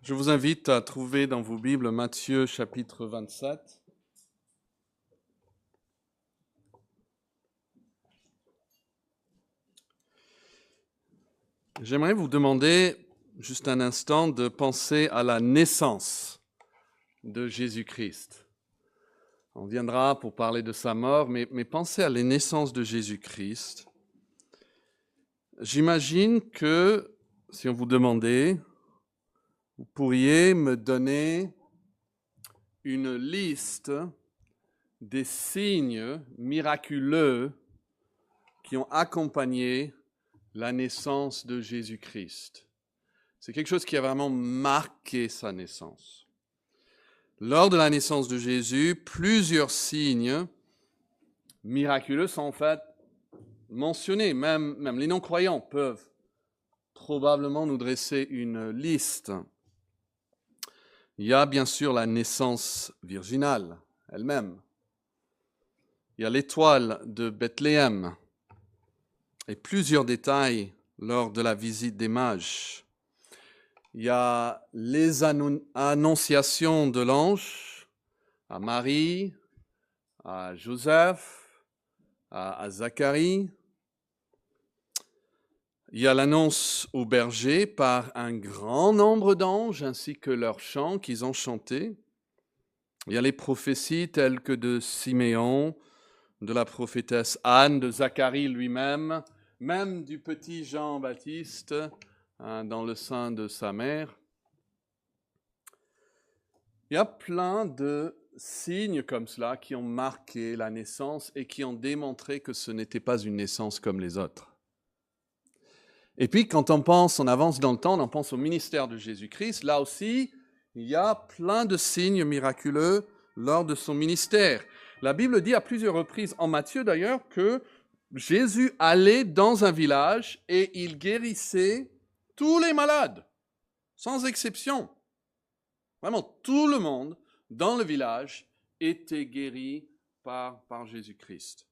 Je vous invite à trouver dans vos Bibles Matthieu chapitre 27. J'aimerais vous demander juste un instant de penser à la naissance de Jésus-Christ. On viendra pour parler de sa mort, mais pensez à la naissance de Jésus-Christ. J'imagine que si on vous demandait, vous pourriez me donner une liste des signes miraculeux qui ont accompagné la naissance de Jésus-Christ. C'est quelque chose qui a vraiment marqué sa naissance. Lors de la naissance de Jésus, plusieurs signes miraculeux sont en fait mentionnés. Même les non-croyants peuvent probablement nous dresser une liste. Il y a bien sûr la naissance virginale elle-même. Il y a l'étoile de Bethléem et plusieurs détails lors de la visite des mages. Il y a les annonciations de l'ange à Marie, à Joseph, à Zacharie. Il y a l'annonce aux bergers par un grand nombre d'anges ainsi que leurs chants qu'ils ont chantés. Il y a les prophéties telles que de Siméon, de la prophétesse Anne, de Zacharie lui-même, même du petit Jean-Baptiste dans le sein de sa mère. Il y a plein de signes comme cela qui ont marqué la naissance et qui ont démontré que ce n'était pas une naissance comme les autres. Et puis, quand on avance dans le temps, on pense au ministère de Jésus-Christ. Là aussi, il y a plein de signes miraculeux lors de son ministère. La Bible dit à plusieurs reprises, en Matthieu d'ailleurs, que Jésus allait dans un village et il guérissait tous les malades, sans exception. Vraiment, tout le monde dans le village était guéri par Jésus-Christ.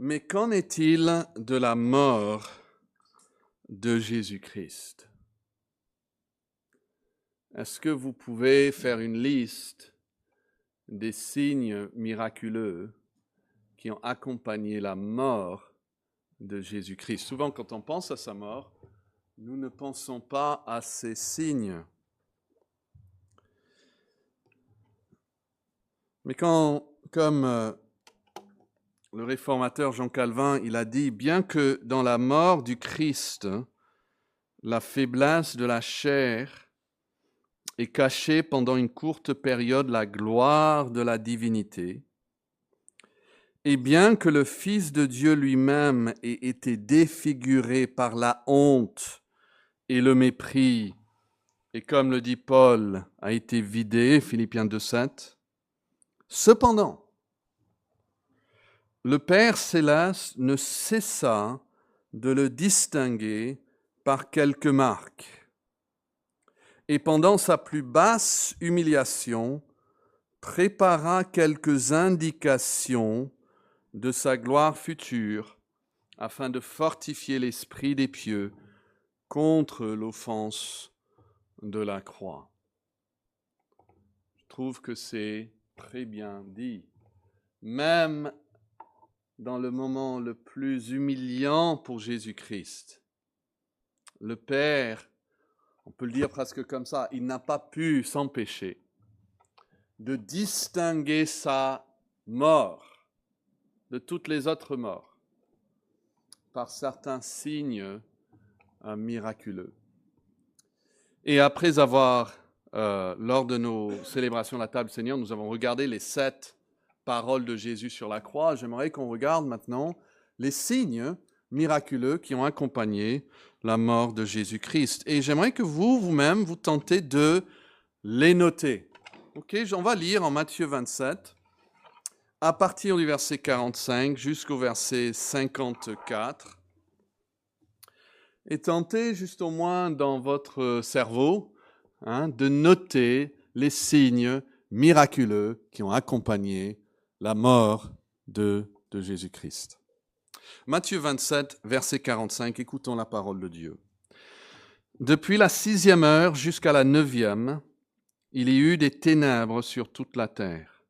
Mais qu'en est-il de la mort de Jésus-Christ? Est-ce que vous pouvez faire une liste des signes miraculeux qui ont accompagné la mort de Jésus-Christ? Souvent, quand on pense à sa mort, nous ne pensons pas à ces signes. Mais comme le réformateur Jean Calvin, il a dit, bien que dans la mort du Christ, la faiblesse de la chair ait caché pendant une courte période la gloire de la divinité, et bien que le Fils de Dieu lui-même ait été défiguré par la honte et le mépris, et comme le dit Paul, a été vidé, Philippiens 2,7, cependant, le Père céleste ne cessa de le distinguer par quelques marques. Et pendant sa plus basse humiliation, prépara quelques indications de sa gloire future afin de fortifier l'esprit des pieux contre l'offense de la croix. Je trouve que c'est très bien dit. Même dans le moment le plus humiliant pour Jésus-Christ, le Père, on peut le dire presque comme ça, il n'a pas pu s'empêcher de distinguer sa mort de toutes les autres morts par certains signes miraculeux. Et après avoir, lors de nos célébrations de la table Seigneur, nous avons regardé les 7 paroles de Jésus sur la croix. J'aimerais qu'on regarde maintenant les signes miraculeux qui ont accompagné la mort de Jésus-Christ. Et j'aimerais que vous-même, vous tentez de les noter. Ok, on va lire en Matthieu 27, à partir du verset 45 jusqu'au verset 54. Et tentez juste au moins dans votre cerveau de noter les signes miraculeux qui ont accompagné la mort de Jésus-Christ. Matthieu 27, verset 45, écoutons la parole de Dieu. Depuis la 6e heure jusqu'à la 9e, il y eut des ténèbres sur toute la terre.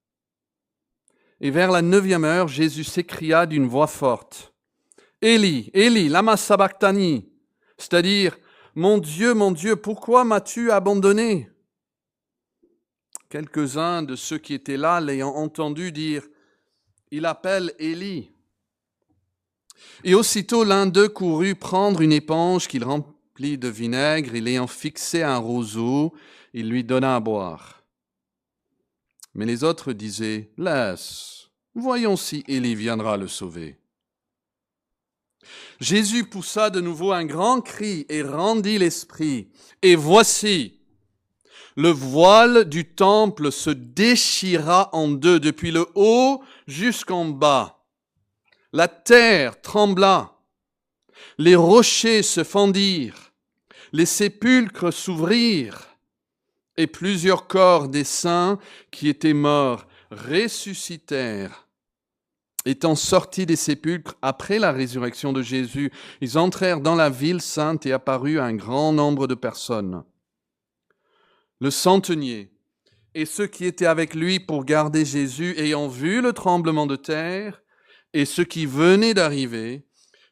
Et vers la 9e heure, Jésus s'écria d'une voix forte, « Élie, Élie, lama sabachthani » c'est-à-dire, « Mon Dieu, pourquoi m'as-tu abandonné ?» Quelques-uns de ceux qui étaient là l'ayant entendu dire, « Il appelle Élie. » Et aussitôt l'un d'eux courut prendre une éponge qu'il remplit de vinaigre et l'ayant fixée à un roseau, il lui donna à boire. Mais les autres disaient, « Laisse, voyons si Élie viendra le sauver. » Jésus poussa de nouveau un grand cri et rendit l'esprit. Et voici, le voile du temple se déchira en deux depuis le haut jusqu'en bas. La terre trembla, les rochers se fendirent, les sépulcres s'ouvrirent, et plusieurs corps des saints qui étaient morts ressuscitèrent. Étant sortis des sépulcres après la résurrection de Jésus, ils entrèrent dans la ville sainte et apparut à un grand nombre de personnes. Le centenier et ceux qui étaient avec lui pour garder Jésus, ayant vu le tremblement de terre et ceux qui venaient d'arriver,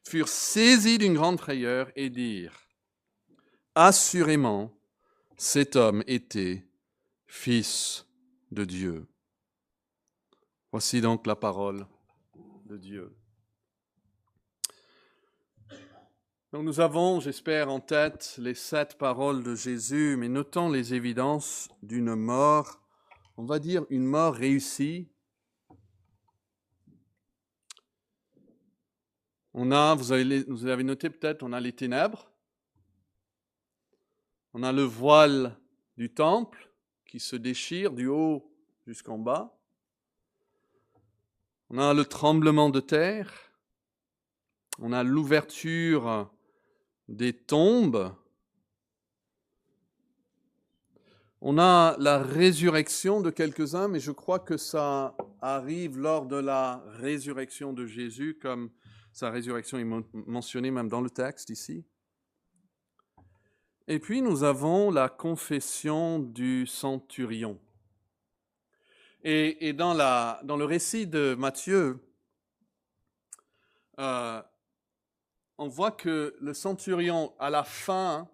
furent saisis d'une grande frayeur et dirent, « Assurément, cet homme était Fils de Dieu. » Voici donc la parole de Dieu. Donc nous avons, j'espère, en tête les 7 paroles de Jésus, mais notons les évidences d'une mort, on va dire une mort réussie. On a, vous avez noté peut-être, on a les ténèbres, on a le voile du temple qui se déchire du haut jusqu'en bas, on a le tremblement de terre, on a l'ouverture des tombes, on a la résurrection de quelques-uns, mais je crois que ça arrive lors de la résurrection de Jésus, comme sa résurrection est mentionnée même dans le texte ici. Et puis nous avons la confession du centurion. Et dans le récit de Matthieu, on voit que le centurion, à la fin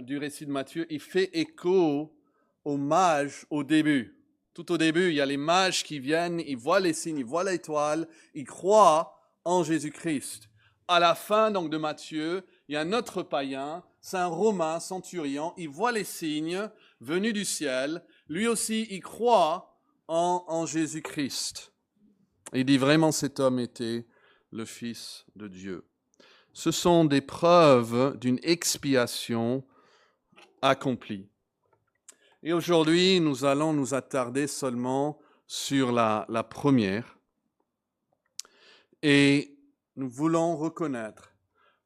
du récit de Matthieu, il fait écho aux mages au début. Tout au début, il y a les mages qui viennent, ils voient les signes, ils voient l'étoile, ils croient en Jésus-Christ. À la fin donc de Matthieu, il y a un autre païen, c'est un Romain centurion, il voit les signes venus du ciel, lui aussi il croit en Jésus-Christ. Il dit vraiment cet homme était le Fils de Dieu. Ce sont des preuves d'une expiation accomplie. Et aujourd'hui, nous allons nous attarder seulement sur la première. Et nous voulons reconnaître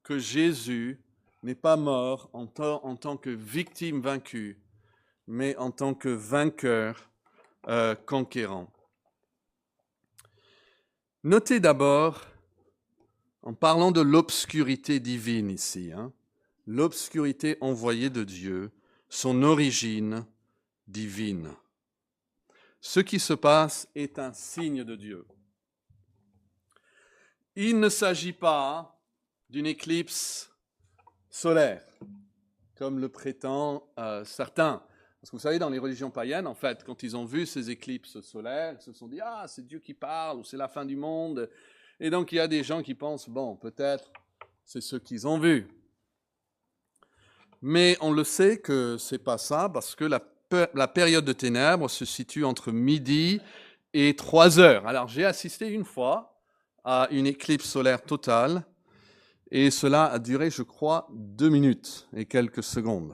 que Jésus n'est pas mort en tant que victime vaincue, mais en tant que vainqueur conquérant. Notez d'abord, en parlant de l'obscurité divine ici, l'obscurité envoyée de Dieu, son origine divine. Ce qui se passe est un signe de Dieu. Il ne s'agit pas d'une éclipse solaire, comme le prétendent certains. Parce que vous savez, dans les religions païennes, en fait, quand ils ont vu ces éclipses solaires, ils se sont dit « Ah, c'est Dieu qui parle » ou « C'est la fin du monde ». Et donc, il y a des gens qui pensent « Bon, peut-être, c'est ce qu'ils ont vu ». Mais on le sait que ce n'est pas ça, parce que la période de ténèbres se situe entre midi et 3 heures. Alors, j'ai assisté une fois à une éclipse solaire totale, et cela a duré, je crois, 2 minutes et quelques secondes.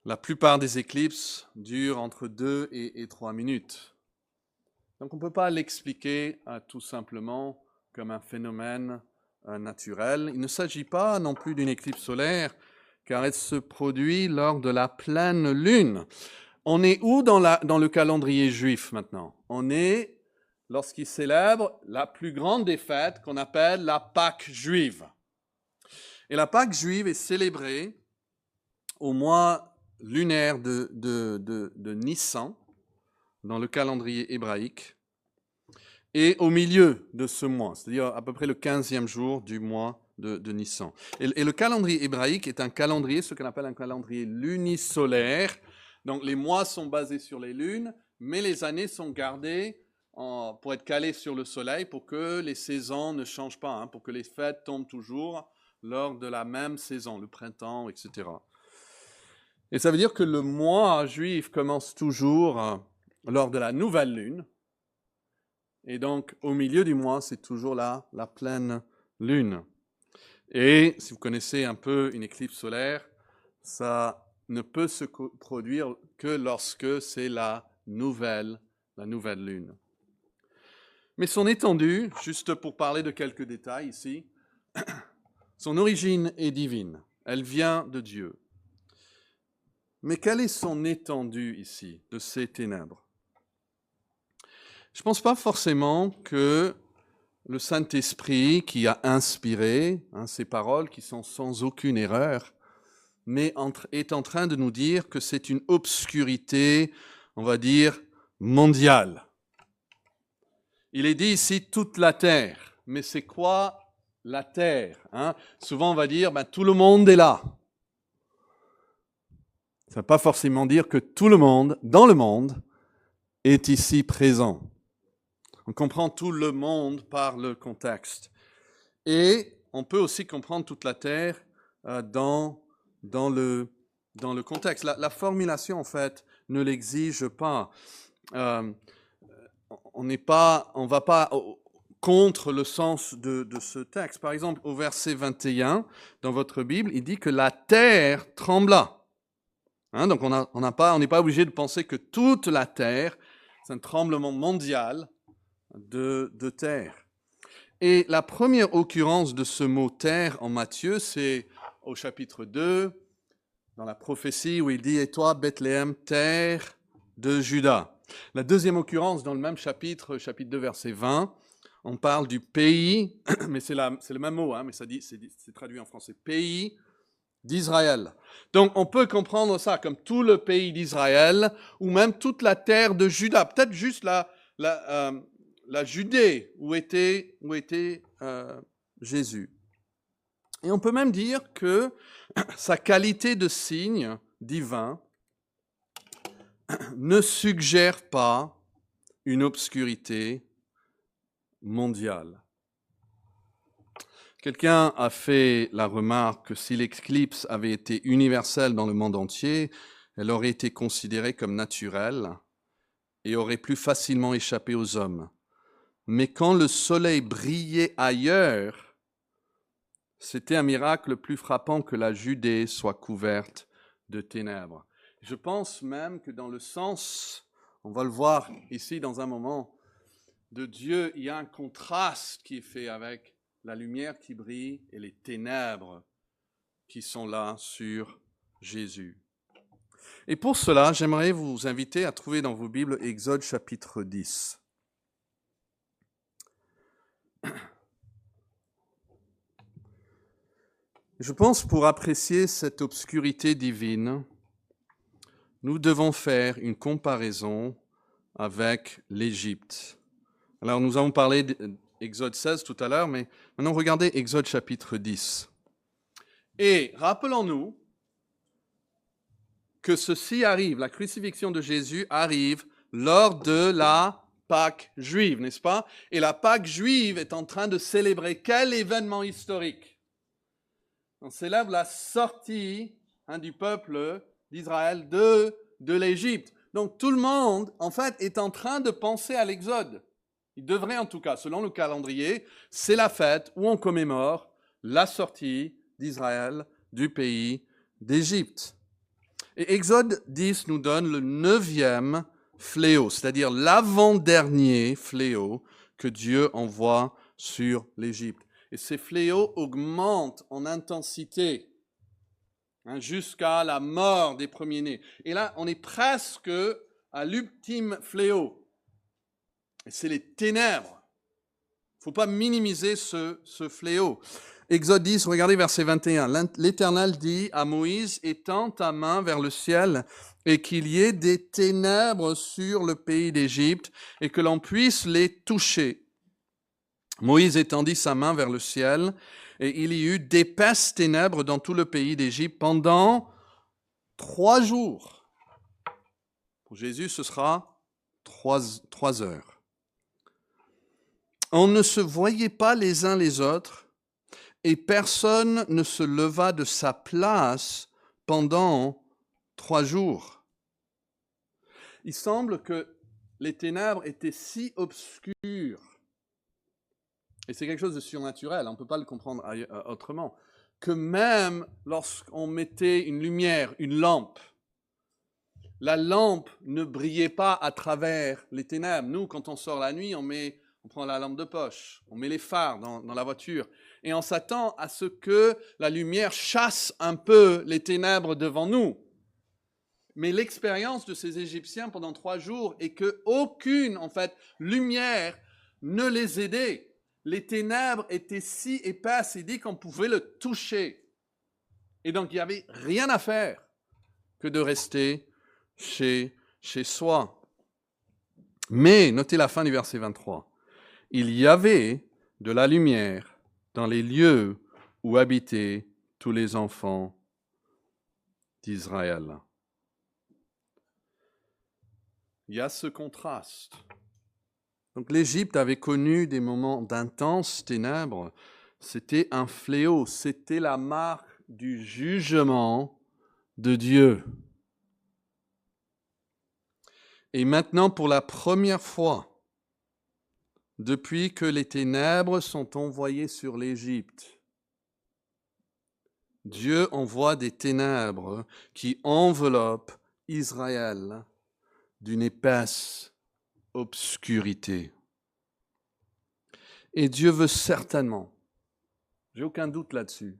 La plupart des éclipses durent entre 2 et 3 minutes. Donc on ne peut pas l'expliquer tout simplement comme un phénomène naturel. Il ne s'agit pas non plus d'une éclipse solaire, car elle se produit lors de la pleine lune. On est où dans le calendrier juif maintenant? On est lorsqu'il célèbre la plus grande des fêtes qu'on appelle la Pâque juive. Et la Pâque juive est célébrée au mois lunaire de Nissan, dans le calendrier hébraïque, et au milieu de ce mois, c'est-à-dire à peu près le 15e jour du mois de Nissan. Et le calendrier hébraïque est un calendrier, ce qu'on appelle un calendrier lunisolaire. Donc les mois sont basés sur les lunes, mais les années sont gardées pour être calées sur le soleil, pour que les saisons ne changent pas, pour que les fêtes tombent toujours lors de la même saison, le printemps, etc. Et ça veut dire que le mois juif commence toujours lors de la nouvelle lune. Et donc, au milieu du mois, c'est toujours la pleine lune. Et si vous connaissez un peu une éclipse solaire, ça ne peut se produire que lorsque c'est la nouvelle lune. Mais son étendue, juste pour parler de quelques détails ici, son origine est divine. Elle vient de Dieu. Mais quelle est son étendue ici, de ces ténèbres ? Je ne pense pas forcément que le Saint-Esprit qui a inspiré ces paroles qui sont sans aucune erreur, mais est en train de nous dire que c'est une obscurité, on va dire, mondiale. Il est dit ici toute la terre, mais c'est quoi la terre ? Souvent on va dire tout le monde est là. Ça ne veut pas forcément dire que tout le monde, dans le monde, est ici présent. On comprend tout le monde par le contexte. Et on peut aussi comprendre toute la terre dans le contexte. La formulation, en fait, ne l'exige pas. On ne va pas contre le sens de ce texte. Par exemple, au verset 21, dans votre Bible, il dit que la terre trembla. Donc on n'est pas obligé de penser que toute la terre, c'est un tremblement mondial de terre. Et la première occurrence de ce mot terre en Matthieu, c'est au chapitre 2, dans la prophétie où il dit « Et toi, Bethléem, terre de Juda ». La deuxième occurrence dans le même chapitre 2, verset 20, on parle du pays, mais c'est le même mot, mais c'est traduit en français, pays d'Israël. Donc on peut comprendre ça comme tout le pays d'Israël, ou même toute la terre de Juda, peut-être juste la Judée où était Jésus. Et on peut même dire que sa qualité de signe divin ne suggère pas une obscurité mondiale. Quelqu'un a fait la remarque que si l'éclipse avait été universelle dans le monde entier, elle aurait été considérée comme naturelle et aurait plus facilement échappé aux hommes. Mais quand le soleil brillait ailleurs, c'était un miracle plus frappant que la Judée soit couverte de ténèbres. Je pense même que dans le sens, on va le voir ici dans un moment, de Dieu, il y a un contraste qui est fait avec la lumière qui brille et les ténèbres qui sont là sur Jésus. Et pour cela, j'aimerais vous inviter à trouver dans vos Bibles Exode chapitre 10. Je pense pour apprécier cette obscurité divine, nous devons faire une comparaison avec l'Égypte. Alors nous avons parlé d'Exode 16 tout à l'heure, mais maintenant regardez Exode chapitre 10. Et rappelons-nous que ceci arrive, la crucifixion de Jésus arrive lors de la Pâque juive, n'est-ce pas? Et la Pâque juive est en train de célébrer quel événement historique? On célèbre la sortie du peuple d'Israël de l'Égypte. Donc tout le monde, en fait, est en train de penser à l'Exode. Il devrait en tout cas, selon le calendrier, c'est la fête où on commémore la sortie d'Israël du pays d'Égypte. Et Exode 10 nous donne le 9e fléau, c'est-à-dire l'avant-dernier fléau que Dieu envoie sur l'Égypte. Et ces fléaux augmentent en intensité jusqu'à la mort des premiers-nés. Et là, on est presque à l'ultime fléau. Et c'est les ténèbres. Il ne faut pas minimiser ce fléau. Exode 10, regardez verset 21. L'Éternel dit à Moïse, étends ta main vers le ciel et qu'il y ait des ténèbres sur le pays d'Égypte et que l'on puisse les toucher. Moïse étendit sa main vers le ciel et il y eut d'épaisses ténèbres dans tout le pays d'Égypte pendant 3 jours. Pour Jésus, ce sera 3 heures. On ne se voyait pas les uns les autres et personne ne se leva de sa place pendant 3 jours. Il semble que les ténèbres étaient si obscures, et c'est quelque chose de surnaturel, on ne peut pas le comprendre autrement, que même lorsqu'on mettait une lumière, une lampe, la lampe ne brillait pas à travers les ténèbres. Nous, quand on sort la nuit, on prend la lampe de poche, on met les phares dans la voiture, et on s'attend à ce que la lumière chasse un peu les ténèbres devant nous. Mais l'expérience de ces Égyptiens pendant 3 jours est qu'aucune, lumière ne les aidait. Les ténèbres étaient si épaisses et dit qu'on pouvait le toucher. Et donc, il n'y avait rien à faire que de rester chez soi. Mais, notez la fin du verset 23. Il y avait de la lumière dans les lieux où habitaient tous les enfants d'Israël. Il y a ce contraste. Donc l'Égypte avait connu des moments d'intenses ténèbres. C'était un fléau, c'était la marque du jugement de Dieu. Et maintenant, pour la première fois, depuis que les ténèbres sont envoyées sur l'Égypte, Dieu envoie des ténèbres qui enveloppent Israël d'une épaisse obscurité. Et Dieu veut certainement, j'ai aucun doute là-dessus,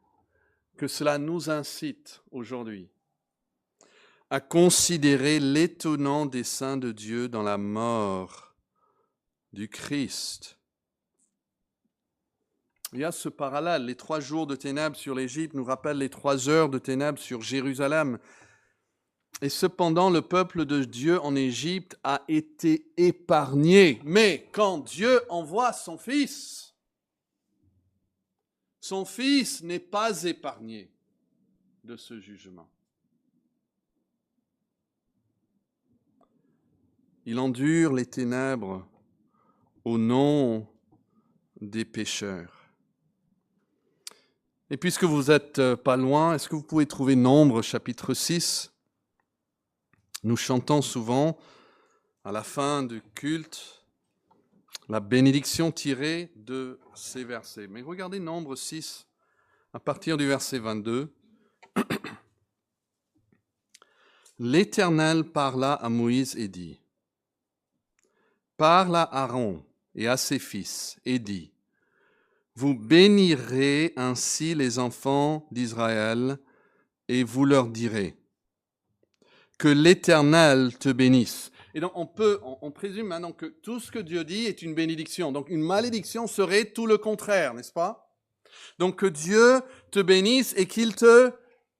que cela nous incite aujourd'hui à considérer l'étonnant dessein de Dieu dans la mort du Christ. Il y a ce parallèle, les 3 jours de ténèbres sur l'Égypte nous rappellent les 3 heures de ténèbres sur Jérusalem. Et cependant, le peuple de Dieu en Égypte a été épargné. Mais quand Dieu envoie son Fils n'est pas épargné de ce jugement. Il endure les ténèbres au nom des pécheurs. Et puisque vous n'êtes pas loin, est-ce que vous pouvez trouver Nombre chapitre 6 ? Nous chantons souvent, à la fin du culte, la bénédiction tirée de ces versets. Mais regardez Nombre 6, à partir du verset 22. L'Éternel parla à Moïse et dit, « Parle à Aaron et à ses fils et dit, « Vous bénirez ainsi les enfants d'Israël et vous leur direz, que l'Éternel te bénisse. » Et donc on présume maintenant que tout ce que Dieu dit est une bénédiction. Donc une malédiction serait tout le contraire, n'est-ce pas? Donc que Dieu te bénisse et qu'il te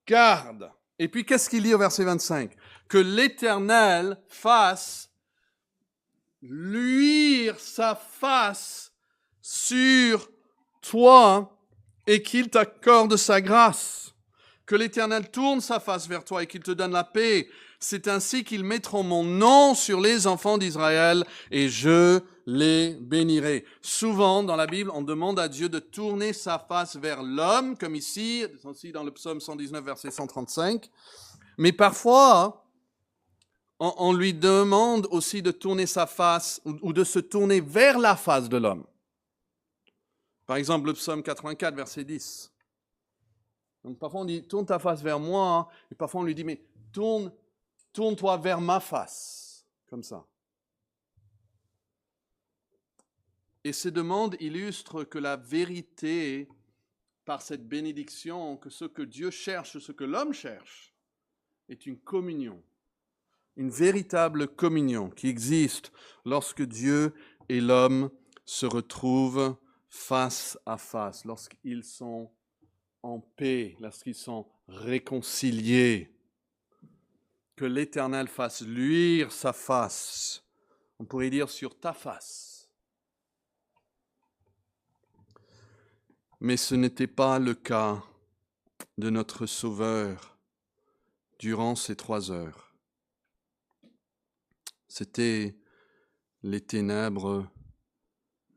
garde. Et puis qu'est-ce qu'il dit au verset 25? Que l'Éternel fasse luire sa face sur toi et qu'il t'accorde sa grâce. Que l'Éternel tourne sa face vers toi et qu'il te donne la paix. C'est ainsi qu'ils mettront mon nom sur les enfants d'Israël et je les bénirai. Souvent, dans la Bible, on demande à Dieu de tourner sa face vers l'homme, comme ici dans le psaume 119, verset 135. Mais parfois, on lui demande aussi de tourner sa face ou de se tourner vers la face de l'homme. Par exemple, le psaume 84, verset 10. Donc parfois on dit, tourne ta face vers moi, et parfois on lui dit, mais tourne-toi vers ma face, comme ça. Et ces demandes illustrent que la vérité, par cette bénédiction, que ce que Dieu cherche, ce que l'homme cherche, est une communion, une véritable communion qui existe lorsque Dieu et l'homme se retrouvent face à face, lorsqu'ils sont en paix, lorsqu'ils sont réconciliés. Que l'Éternel fasse luire sa face. On pourrait dire sur ta face. Mais ce n'était pas le cas de notre Sauveur durant ces 3 heures. C'était les ténèbres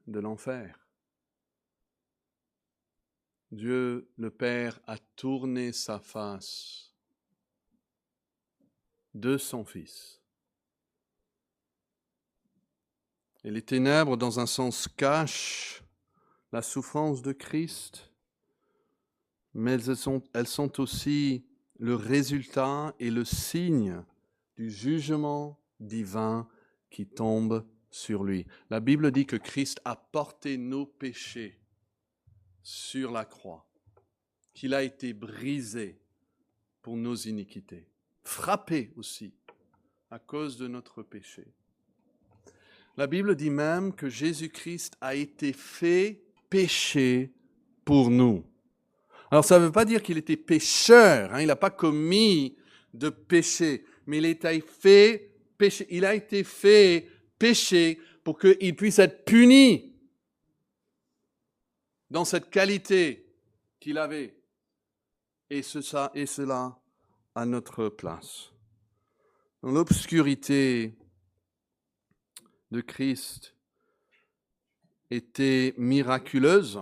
de l'enfer. Dieu le Père a tourné sa face de son Fils. Et les ténèbres, dans un sens, cachent la souffrance de Christ, mais elles sont aussi le résultat et le signe du jugement divin qui tombe sur lui. La Bible dit que Christ a porté nos péchés sur la croix, qu'il a été brisé pour nos iniquités, frappé aussi à cause de notre péché. La Bible dit même que Jésus-Christ a été fait péché pour nous. Alors ça ne veut pas dire qu'il était pécheur, il n'a pas commis de péché, mais il a été fait péché. Il a été fait péché pour qu'il puisse être puni dans cette qualité qu'il avait, et cela à notre place. Dans l'obscurité de Christ était miraculeuse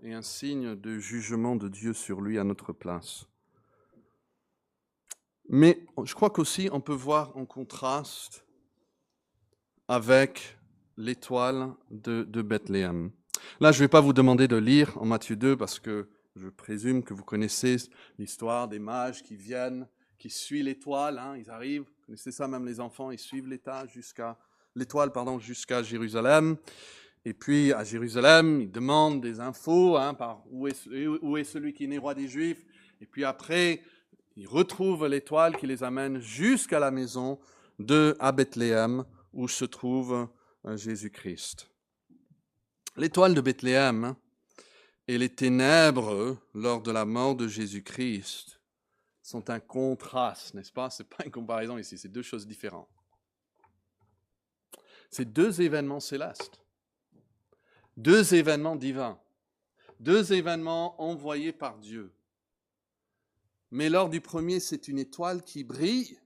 et un signe de jugement de Dieu sur lui à notre place. Mais je crois qu'aussi on peut voir en contraste avec l'étoile de Bethléem. Là, je ne vais pas vous demander de lire en Matthieu 2 parce que je présume que vous connaissez l'histoire des mages qui viennent, qui suivent l'étoile. Ils arrivent, vous connaissez ça, même les enfants, ils suivent l'étoile jusqu'à Jérusalem. Et puis à Jérusalem, ils demandent des infos, par où est celui qui est né roi des Juifs. Et puis après, ils retrouvent l'étoile qui les amène jusqu'à la maison à Bethléem où se trouve Jésus-Christ. L'étoile de Bethléem et les ténèbres lors de la mort de Jésus-Christ sont un contraste, n'est-ce pas? Ce n'est pas une comparaison ici, c'est 2 choses différentes. C'est 2 événements célestes, 2 événements divins, 2 événements envoyés par Dieu. Mais lors du premier, c'est une étoile qui brille,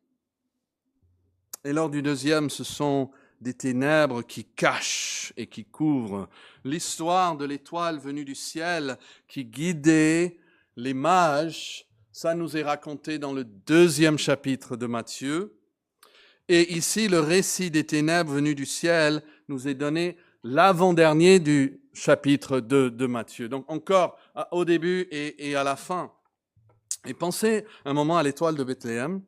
et lors du deuxième, ce sont des ténèbres qui cachent et qui couvrent. L'histoire de l'étoile venue du ciel qui guidait les mages, ça nous est raconté dans le 2e chapitre de Matthieu. Et ici, le récit des ténèbres venues du ciel nous est donné l'avant-dernier du chapitre 2 de Matthieu. Donc encore au début et à la fin. Et pensez un moment à l'étoile de Bethléem.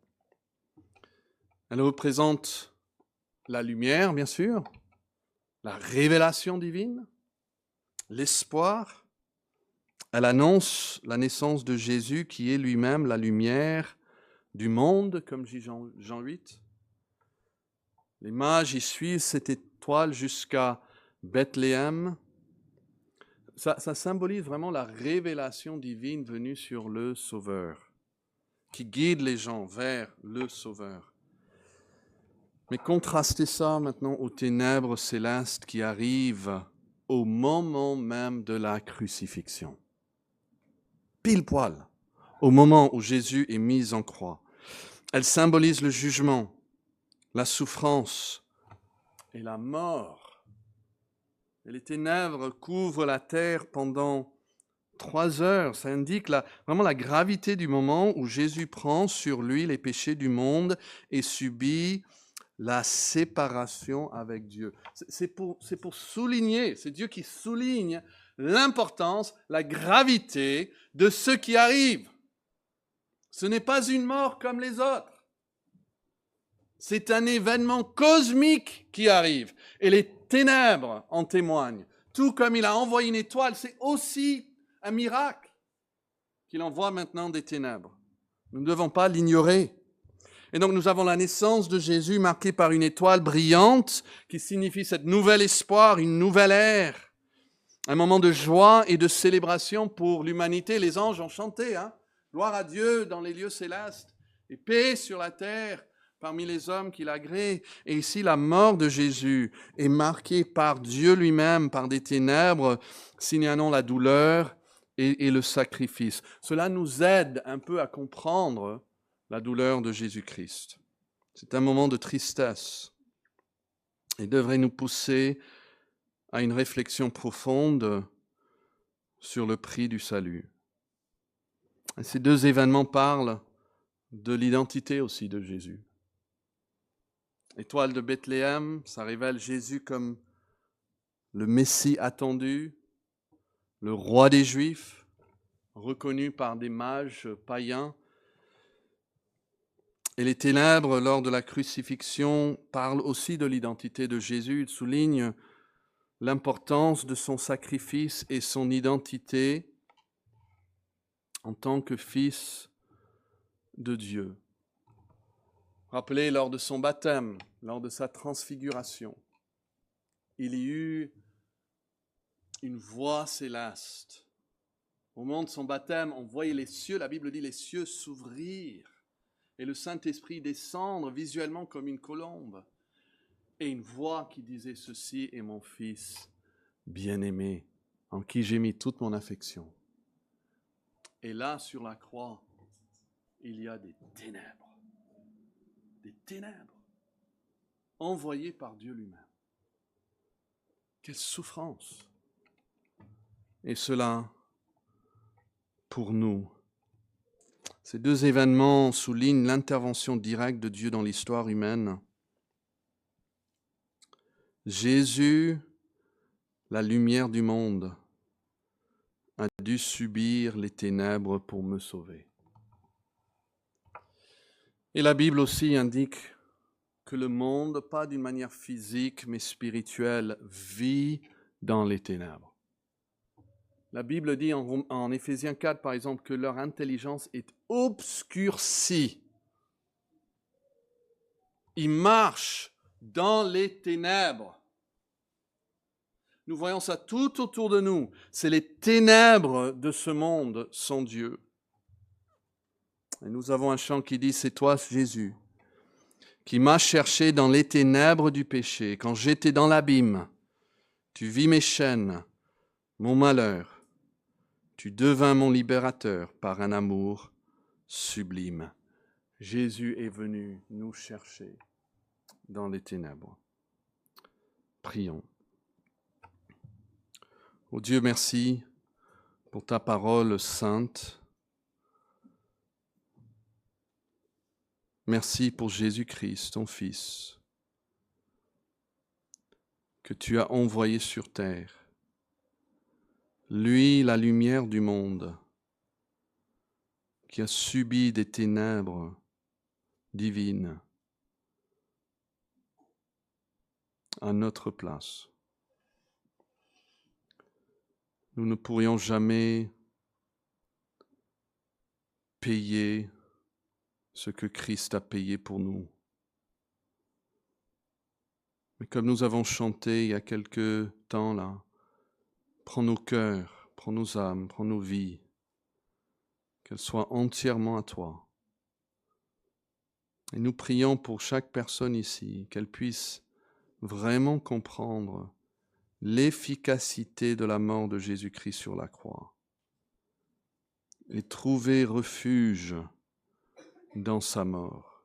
Elle représente la lumière, bien sûr, la révélation divine, l'espoir. Elle annonce la naissance de Jésus qui est lui-même la lumière du monde, comme dit Jean 8. Les mages y suivent cette étoile jusqu'à Bethléem. Ça symbolise vraiment la révélation divine venue sur le Sauveur, qui guide les gens vers le Sauveur. Mais contrastez ça maintenant aux ténèbres célestes qui arrivent au moment même de la crucifixion. Pile poil, au moment où Jésus est mis en croix. Elles symbolisent le jugement, la souffrance et la mort. Et les ténèbres couvrent la terre pendant 3 heures. Ça indique vraiment la gravité du moment où Jésus prend sur lui les péchés du monde et subit la séparation avec Dieu. C'est pour souligner, c'est Dieu qui souligne l'importance, la gravité de ce qui arrive. Ce n'est pas une mort comme les autres. C'est un événement cosmique qui arrive. Et les ténèbres en témoignent. Tout comme il a envoyé une étoile, c'est aussi un miracle qu'il envoie maintenant des ténèbres. Nous ne devons pas l'ignorer. Et donc nous avons la naissance de Jésus marquée par une étoile brillante qui signifie cette nouvel espoir, une nouvelle ère. Un moment de joie et de célébration pour l'humanité. Les anges ont chanté, hein? Gloire à Dieu dans les lieux célestes et paix sur la terre parmi les hommes qu'il agrée. Et ici, la mort de Jésus est marquée par Dieu lui-même, par des ténèbres, signalant la douleur et le sacrifice. Cela nous aide un peu à comprendre la douleur de Jésus-Christ. C'est un moment de tristesse et devrait nous pousser à une réflexion profonde sur le prix du salut. Et ces deux événements parlent de l'identité aussi de Jésus. Étoile de Bethléem, ça révèle Jésus comme le Messie attendu, le roi des Juifs, reconnu par des mages païens. Et les ténèbres lors de la crucifixion parlent aussi de l'identité de Jésus. Ils soulignent l'importance de son sacrifice et son identité en tant que fils de Dieu. Rappelez, lors de son baptême, lors de sa transfiguration, il y eut une voix céleste. Au moment de son baptême, on voyait les cieux, la Bible dit les cieux s'ouvrir et le Saint-Esprit descendre visuellement comme une colombe. Et une voix qui disait « Ceci est mon Fils bien-aimé, en qui j'ai mis toute mon affection. » Et là, sur la croix, il y a des ténèbres, envoyées par Dieu lui-même. Quelle souffrance! Et cela, pour nous. Ces deux événements soulignent l'intervention directe de Dieu dans l'histoire humaine. Jésus, la lumière du monde, a dû subir les ténèbres pour me sauver. Et la Bible aussi indique que le monde, pas d'une manière physique mais spirituelle, vit dans les ténèbres. La Bible dit en Éphésiens 4, par exemple, que leur intelligence est obscurcie. Ils marchent dans les ténèbres. Nous voyons ça tout autour de nous. C'est les ténèbres de ce monde sans Dieu. Et nous avons un chant qui dit « C'est toi, Jésus, qui m'as cherché dans les ténèbres du péché. Quand j'étais dans l'abîme, tu vis mes chaînes, mon malheur. Tu devins mon libérateur par un amour sublime. » Jésus est venu nous chercher dans les ténèbres. Prions. Ô Dieu, merci pour ta parole sainte. Merci pour Jésus-Christ, ton Fils, que tu as envoyé sur terre. Lui, la lumière du monde, qui a subi des ténèbres divines à notre place. Nous ne pourrions jamais payer ce que Christ a payé pour nous. Mais comme nous avons chanté il y a quelque temps là, prends nos cœurs, prends nos âmes, prends nos vies, qu'elles soient entièrement à toi. Et nous prions pour chaque personne ici, qu'elle puisse vraiment comprendre l'efficacité de la mort de Jésus-Christ sur la croix et trouver refuge dans sa mort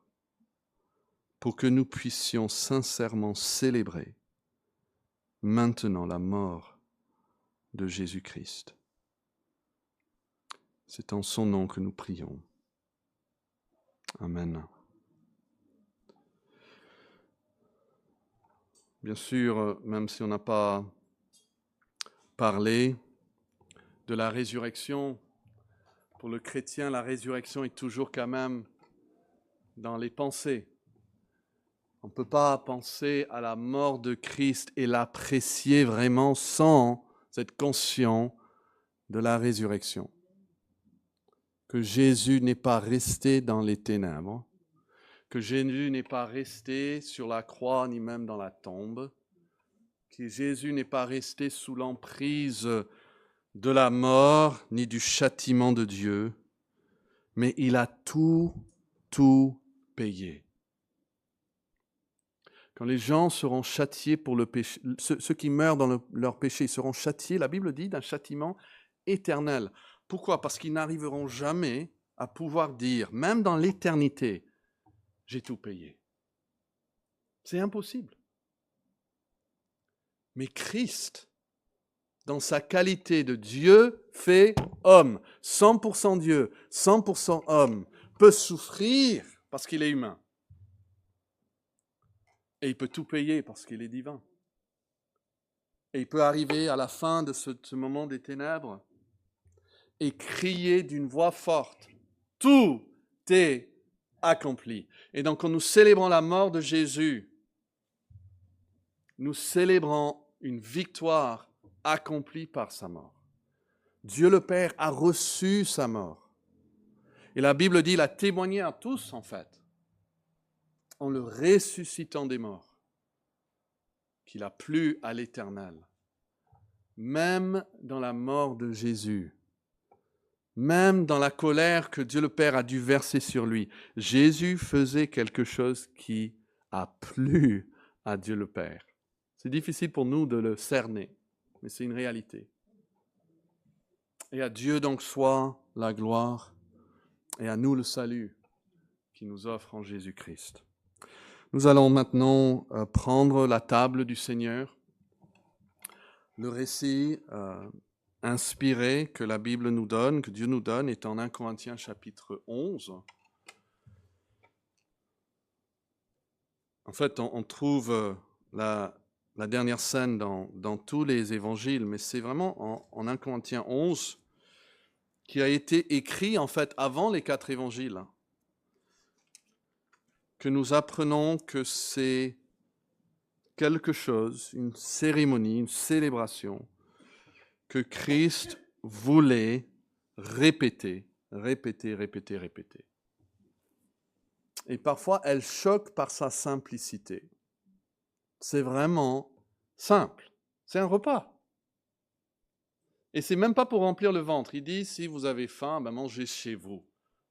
pour que nous puissions sincèrement célébrer maintenant la mort de Jésus-Christ. C'est en son nom que nous prions. Amen. Bien sûr, même si on n'a pas parlé de la résurrection, pour le chrétien, la résurrection est toujours quand même dans les pensées. On ne peut pas penser à la mort de Christ et l'apprécier vraiment sans être conscient de la résurrection. Que Jésus n'est pas resté dans les ténèbres, que Jésus n'est pas resté sur la croix ni même dans la tombe, que Jésus n'est pas resté sous l'emprise de la mort ni du châtiment de Dieu, mais il a tout payé. Quand les gens seront châtiés pour le péché, ceux qui meurent dans leur péché, ils seront châtiés, la Bible dit, d'un châtiment éternel. Pourquoi? Parce qu'ils n'arriveront jamais à pouvoir dire, même dans l'éternité, j'ai tout payé. C'est impossible. Mais Christ, dans sa qualité de Dieu fait homme, 100% Dieu, 100% homme, peut souffrir parce qu'il est humain. Et il peut tout payer parce qu'il est divin. Et il peut arriver à la fin de ce moment des ténèbres et crier d'une voix forte, tout est accompli. Et donc quand nous célébrons la mort de Jésus, nous célébrons une victoire accomplie par sa mort. Dieu le Père a reçu sa mort. Et la Bible dit, il a témoigné à tous en fait, en le ressuscitant des morts, qu'il a plu à l'Éternel. Même dans la mort de Jésus, même dans la colère que Dieu le Père a dû verser sur lui, Jésus faisait quelque chose qui a plu à Dieu le Père. C'est difficile pour nous de le cerner, mais c'est une réalité. Et à Dieu donc soit la gloire et à nous le salut qu'il nous offre en Jésus-Christ. Nous allons maintenant prendre la table du Seigneur. Le récit inspiré que la Bible nous donne, que Dieu nous donne, est en 1 Corinthiens chapitre 11. En fait, on trouve la dernière scène dans tous les évangiles, mais c'est vraiment en 1 Corinthiens 11 qui a été écrit en fait avant les 4 évangiles, que nous apprenons que c'est quelque chose, une cérémonie, une célébration que Christ voulait répéter. Et parfois, elle choque par sa simplicité. C'est vraiment simple. C'est un repas. Et c'est même pas pour remplir le ventre. Il dit, si vous avez faim, mangez chez vous.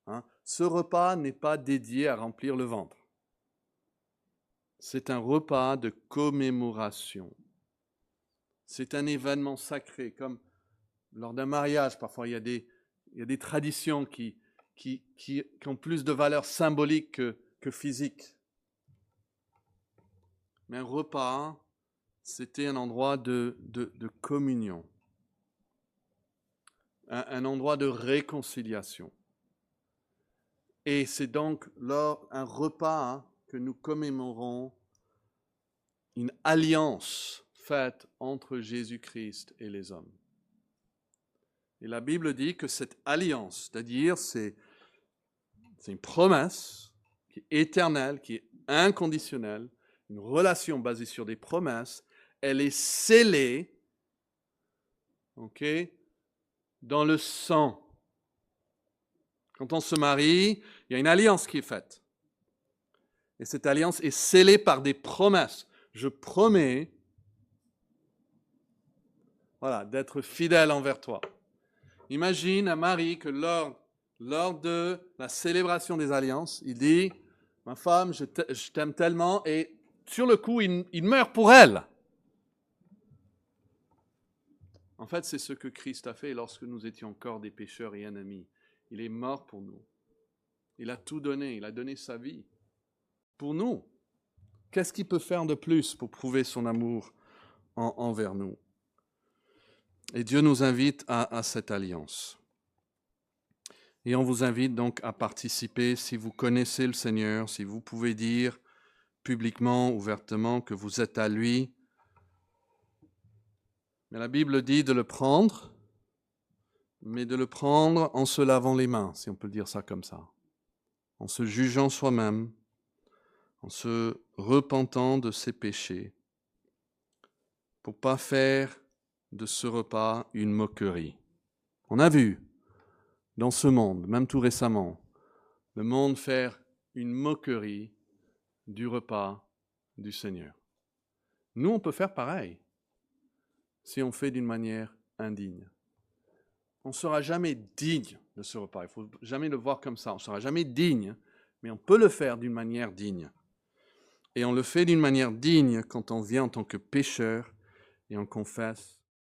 Hein? Ce repas n'est pas dédié à remplir le ventre. C'est un repas de commémoration. C'est un événement sacré, comme lors d'un mariage, parfois il y a des traditions qui ont plus de valeur symbolique que physique. Mais un repas, c'était un endroit de communion, un endroit de réconciliation. Et c'est donc lors un repas que nous commémorons une alliance faite entre Jésus-Christ et les hommes. Et la Bible dit que cette alliance, c'est-à-dire c'est une promesse qui est éternelle, qui est inconditionnelle, une relation basée sur des promesses, elle est scellée, dans le sang. Quand on se marie, il y a une alliance qui est faite. Et cette alliance est scellée par des promesses. Je promets, d'être fidèle envers toi. Imagine un mari que lors de la célébration des alliances, il dit, ma femme, je t'aime tellement, et sur le coup, il meurt pour elle. En fait, c'est ce que Christ a fait lorsque nous étions encore des pécheurs et ennemis. Il est mort pour nous. Il a tout donné, il a donné sa vie pour nous. Qu'est-ce qu'il peut faire de plus pour prouver son amour envers nous? Et Dieu nous invite à cette alliance. Et on vous invite donc à participer, si vous connaissez le Seigneur, si vous pouvez dire publiquement, ouvertement que vous êtes à lui. Mais la Bible dit de le prendre, mais de le prendre en se lavant les mains, si on peut dire ça comme ça, en se jugeant soi-même, en se repentant de ses péchés, pour ne pas faire de ce repas une moquerie. On a vu dans ce monde, même tout récemment, le monde faire une moquerie du repas du Seigneur. Nous, on peut faire pareil. si on fait d'une manière indigne. On ne sera jamais digne de ce repas. Il ne faut jamais le voir comme ça. On ne sera jamais digne, mais on peut le faire d'une manière digne. Et on le fait d'une manière digne quand on vient en tant que pécheur et on confesse